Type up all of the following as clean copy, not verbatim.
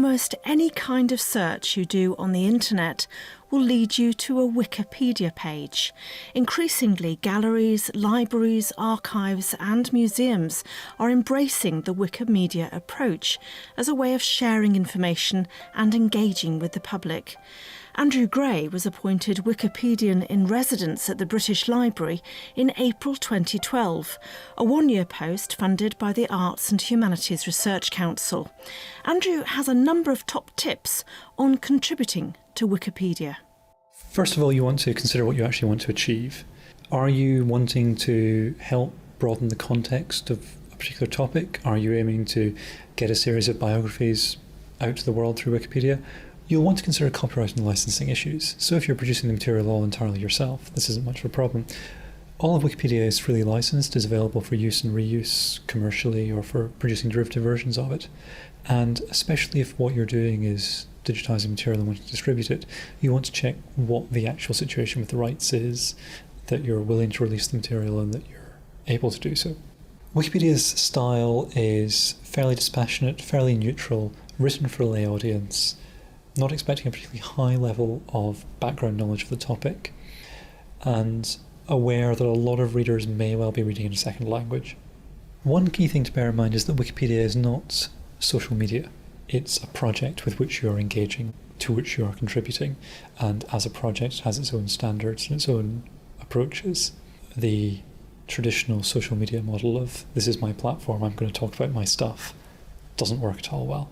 almost any kind of search you do on the internet will lead you to a Wikipedia page. Increasingly, galleries, libraries, archives and museums are embracing the Wikimedia approach as a way of sharing information and engaging with the public. Andrew Gray was appointed Wikipedian in residence at the British Library in April 2012, a one-year post funded by the Arts and Humanities Research Council. Andrew has a number of top tips on contributing to Wikipedia. First of all, you want to consider what you actually want to achieve. Are you wanting to help broaden the context of a particular topic? Are you aiming to get a series of biographies out to the world through Wikipedia? You'll want to consider copyright and licensing issues. So if you're producing the material all entirely yourself, this isn't much of a problem. All of Wikipedia is freely licensed, is available for use and reuse commercially or for producing derivative versions of it. And especially if what you're doing is digitising material and wanting to distribute it, you want to check what the actual situation with the rights is, that you're willing to release the material and that you're able to do so. Wikipedia's style is fairly dispassionate, fairly neutral, written for a lay audience, not expecting a particularly high level of background knowledge of the topic, and aware that a lot of readers may well be reading in a second language. One key thing to bear in mind is that Wikipedia is not social media. It's a project with which you're engaging, to which you are contributing, and as a project it has its own standards and its own approaches. The traditional social media model of this is my platform, I'm going to talk about my stuff, doesn't work at all well.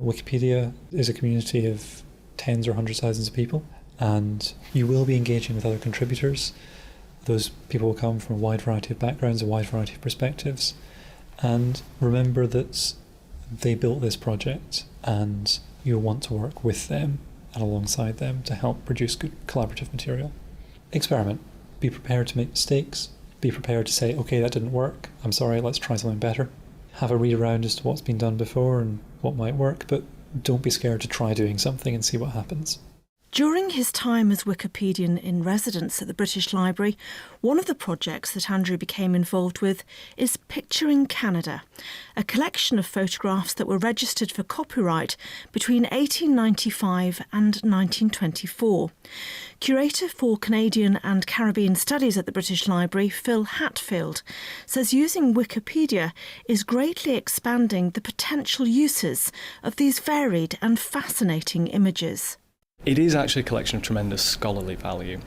Wikipedia is a community of tens or hundreds of thousands of people, and you will be engaging with other contributors. Those people will come from a wide variety of backgrounds, a wide variety of perspectives, and remember that they built this project and you'll want to work with them and alongside them to help produce good collaborative material. Experiment. Be prepared to make mistakes. Be prepared to say, okay, that didn't work, I'm sorry, let's try something better. Have a read around as to what's been done before and what might work, but don't be scared to try doing something and see what happens. During his time as Wikipedian in residence at the British Library, one of the projects that Andrew became involved with is Picturing Canada, a collection of photographs that were registered for copyright between 1895 and 1924. Curator for Canadian and Caribbean Studies at the British Library, Phil Hatfield, says using Wikipedia is greatly expanding the potential uses of these varied and fascinating images. It is actually a collection of tremendous scholarly value.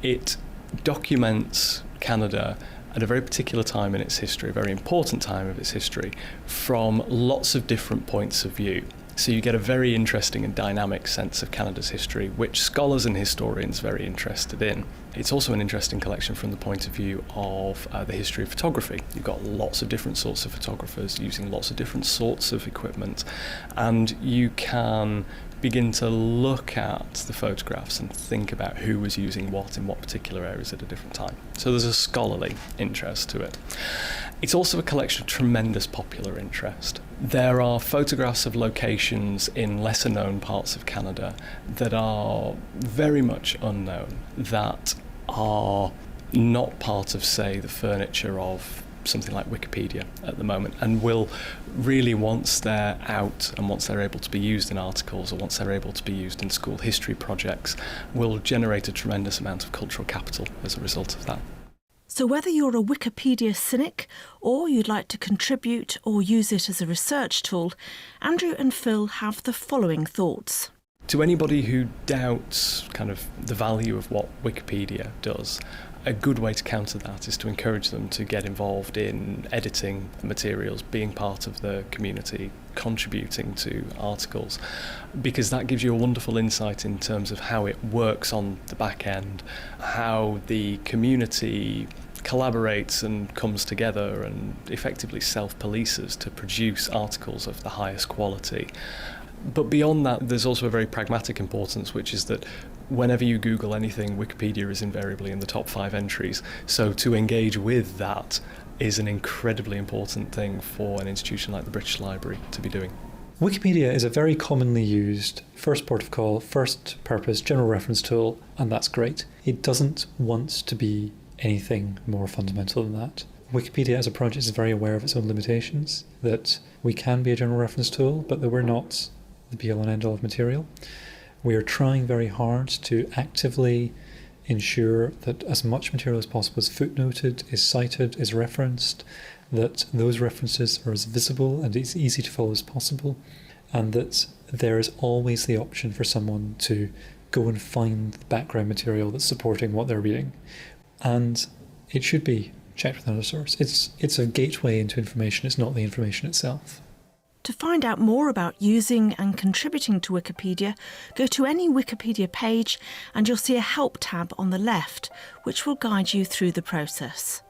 It documents Canada at a very particular time in its history, a very important time of its history, from lots of different points of view. So you get a very interesting and dynamic sense of Canada's history, which scholars and historians are very interested in. It's also an interesting collection from the point of view of the history of photography. You've got lots of different sorts of photographers using lots of different sorts of equipment, and you can begin to look at the photographs and think about who was using what in what particular areas at a different time. So there's a scholarly interest to it. It's also a collection of tremendous popular interest. There are photographs of locations in lesser known parts of Canada that are very much unknown, that are not part of, say, the furniture of something like Wikipedia at the moment, and will really, once they're out and once they're able to be used in articles or once they're able to be used in school history projects, will generate a tremendous amount of cultural capital as a result of that. So whether you're a Wikipedia cynic or you'd like to contribute or use it as a research tool, Andrew and Phil have the following thoughts. To anybody who doubts kind of the value of what Wikipedia does, a good way to counter that is to encourage them to get involved in editing materials, being part of the community, contributing to articles, because that gives you a wonderful insight in terms of how it works on the back end, how the community collaborates and comes together and effectively self-polices to produce articles of the highest quality. But beyond that, there's also a very pragmatic importance, which is that whenever you Google anything, Wikipedia is invariably in the top 5 entries. So to engage with that is an incredibly important thing for an institution like the British Library to be doing. Wikipedia is a very commonly used first port of call, first purpose, general reference tool, and that's great. It doesn't want to be anything more fundamental than that. Wikipedia as a project is very aware of its own limitations, that we can be a general reference tool, but that we're not the be-all and end-all of material. We are trying very hard to actively ensure that as much material as possible is footnoted, is cited, is referenced, that those references are as visible and as easy to follow as possible, and that there is always the option for someone to go and find the background material that's supporting what they're reading. And it should be checked with another source. It's a gateway into information, it's not the information itself. To find out more about using and contributing to Wikipedia, go to any Wikipedia page and you'll see a Help tab on the left, which will guide you through the process.